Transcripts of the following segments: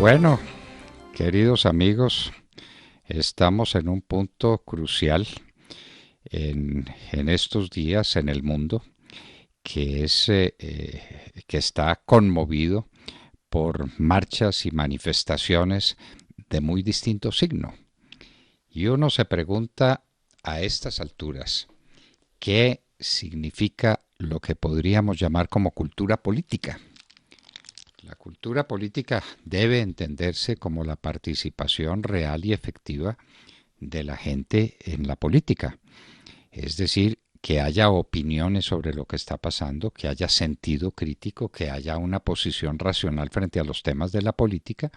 Bueno, queridos amigos, estamos en un punto crucial en estos días en el mundo que está conmovido por marchas y manifestaciones de muy distinto signo. Y uno se pregunta a estas alturas, ¿qué significa lo que podríamos llamar como cultura política? La cultura política debe entenderse como la participación real y efectiva de la gente en la política. Es decir, que haya opiniones sobre lo que está pasando, que haya sentido crítico, que haya una posición racional frente a los temas de la política,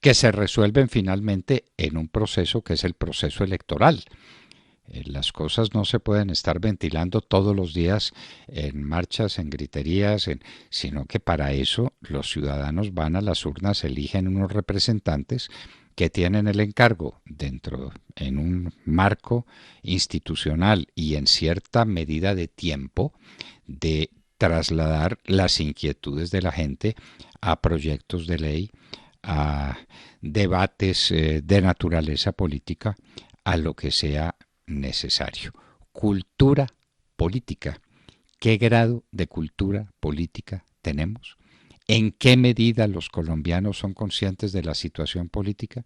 que se resuelven finalmente en un proceso que es el proceso electoral. Las cosas no se pueden estar ventilando todos los días en marchas, en griterías, sino que para eso los ciudadanos van a las urnas, eligen unos representantes que tienen el encargo dentro en un marco institucional y en cierta medida de tiempo de trasladar las inquietudes de la gente a proyectos de ley, a debates de naturaleza política, a lo que sea necesario. Cultura política. ¿Qué grado de cultura política tenemos? ¿En qué medida los colombianos son conscientes de la situación política?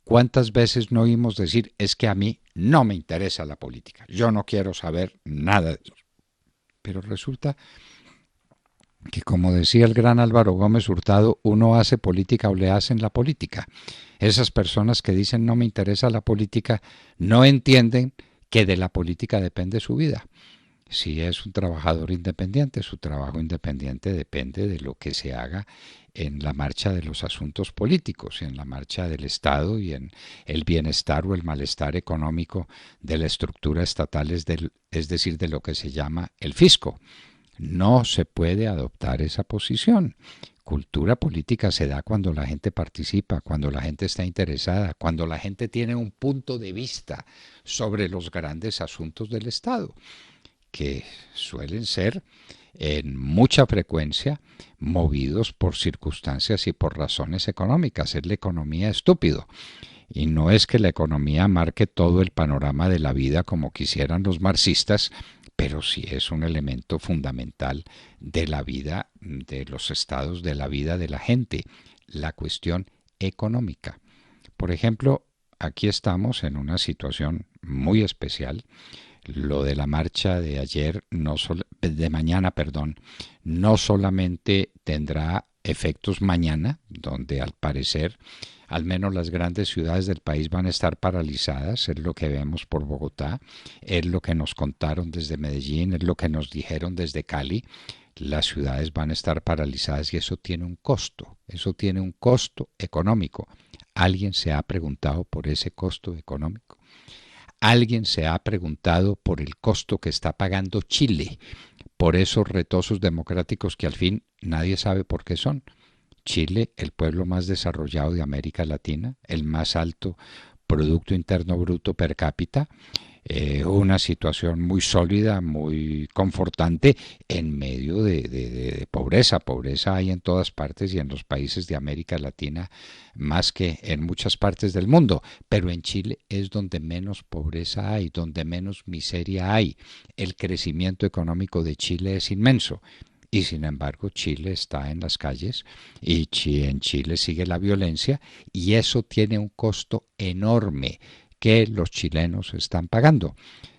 ¿Cuántas veces no oímos decir es que a mí no me interesa la política? Yo no quiero saber nada de eso. Pero resulta que, como decía el gran Álvaro Gómez Hurtado, uno hace política o le hacen la política. Esas personas que dicen no me interesa la política no entienden que de la política depende su vida. Si es un trabajador independiente, su trabajo independiente depende de lo que se haga en la marcha de los asuntos políticos, en la marcha del Estado y en el bienestar o el malestar económico de la estructura estatal, es decir, de lo que se llama el fisco. No se puede adoptar esa posición. Cultura política se da cuando la gente participa, cuando la gente está interesada, cuando la gente tiene un punto de vista sobre los grandes asuntos del Estado, que suelen ser en mucha frecuencia movidos por circunstancias y por razones económicas. Es la economía estúpido. Y no es que la economía marque todo el panorama de la vida como quisieran los marxistas, pero sí es un elemento fundamental de la vida de los estados, de la vida de la gente, la cuestión económica. Por ejemplo, aquí estamos en una situación muy especial. Lo de la marcha de ayer, de mañana, perdón, no solamente tendrá efectos mañana, donde al parecer al menos las grandes ciudades del país van a estar paralizadas, es lo que vemos por Bogotá, es lo que nos contaron desde Medellín, es lo que nos dijeron desde Cali. Las ciudades van a estar paralizadas y eso tiene un costo, eso tiene un costo económico. ¿Alguien se ha preguntado por ese costo económico? ¿Alguien se ha preguntado por el costo que está pagando Chile por esos retosos democráticos que al fin nadie sabe por qué son? Chile, el pueblo más desarrollado de América Latina, el más alto Producto Interno Bruto per cápita, una situación muy sólida, muy confortante en medio de pobreza. Pobreza hay en todas partes y en los países de América Latina más que en muchas partes del mundo, pero en Chile es donde menos pobreza hay, donde menos miseria hay. El crecimiento económico de Chile es inmenso. Y sin embargo Chile está en las calles y en Chile sigue la violencia y eso tiene un costo enorme que los chilenos están pagando.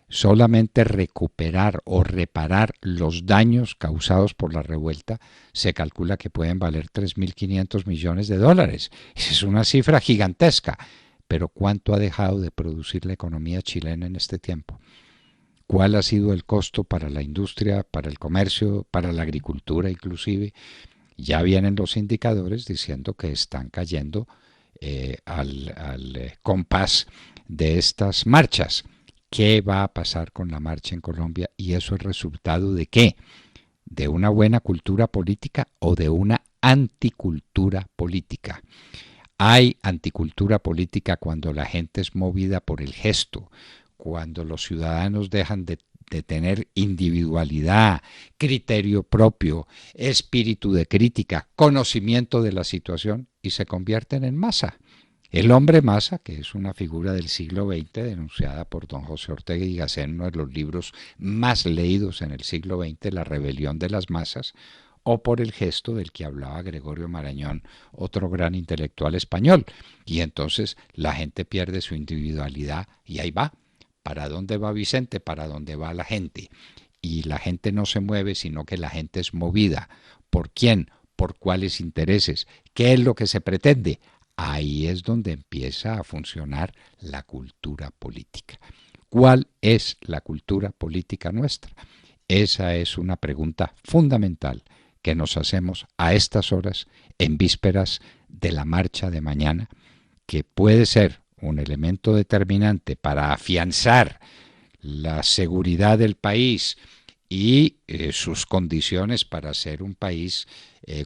Solamente recuperar o reparar los daños causados por la revuelta se calcula que pueden valer 3.500 millones de dólares. Esa es una cifra gigantesca. Pero ¿cuánto ha dejado de producir la economía chilena en este tiempo? ¿Cuál ha sido el costo para la industria, para el comercio, para la agricultura inclusive? Ya vienen los indicadores diciendo que están cayendo al compás de estas marchas. ¿Qué va a pasar con la marcha en Colombia? ¿Y eso es resultado de qué? ¿De una buena cultura política o de una anticultura política? Hay anticultura política cuando la gente es movida por el gesto, cuando los ciudadanos dejan de de tener individualidad, criterio propio, espíritu de crítica, conocimiento de la situación y se convierten en masa. El hombre masa, que es una figura del siglo XX denunciada por don José Ortega y Gasset en uno de los libros más leídos en el siglo XX, La rebelión de las masas, o por el gesto del que hablaba Gregorio Marañón, otro gran intelectual español. Y entonces la gente pierde su individualidad y ahí va. ¿Para dónde va Vicente? ¿Para dónde va la gente? Y la gente no se mueve, sino que la gente es movida. ¿Por quién? ¿Por cuáles intereses? ¿Qué es lo que se pretende? Ahí es donde empieza a funcionar la cultura política. ¿Cuál es la cultura política nuestra? Esa es una pregunta fundamental que nos hacemos a estas horas en vísperas de la marcha de mañana, que puede ser un elemento determinante para afianzar la seguridad del país y sus condiciones para ser un país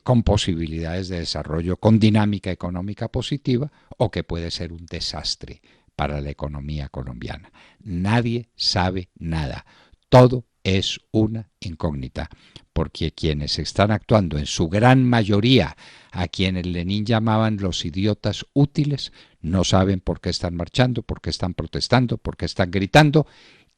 con posibilidades de desarrollo, con dinámica económica positiva, o que puede ser un desastre para la economía colombiana. Nadie sabe nada. Todo es una incógnita, porque quienes están actuando en su gran mayoría, a quienes Lenin llamaban los idiotas útiles, no saben por qué están marchando, por qué están protestando, por qué están gritando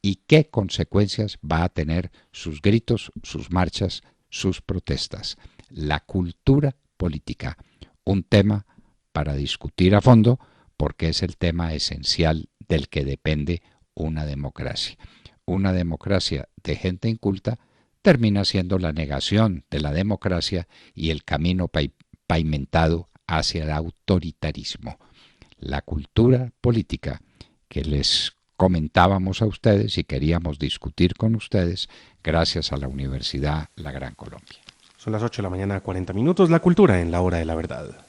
y qué consecuencias va a tener sus gritos, sus marchas, sus protestas. La cultura política, un tema para discutir a fondo, porque es el tema esencial del que depende una democracia. Una democracia de gente inculta termina siendo la negación de la democracia y el camino pavimentado hacia el autoritarismo. La cultura política que les comentábamos a ustedes y queríamos discutir con ustedes gracias a la Universidad La Gran Colombia. Son las 8 de la mañana, 40 minutos, la cultura en la hora de la verdad.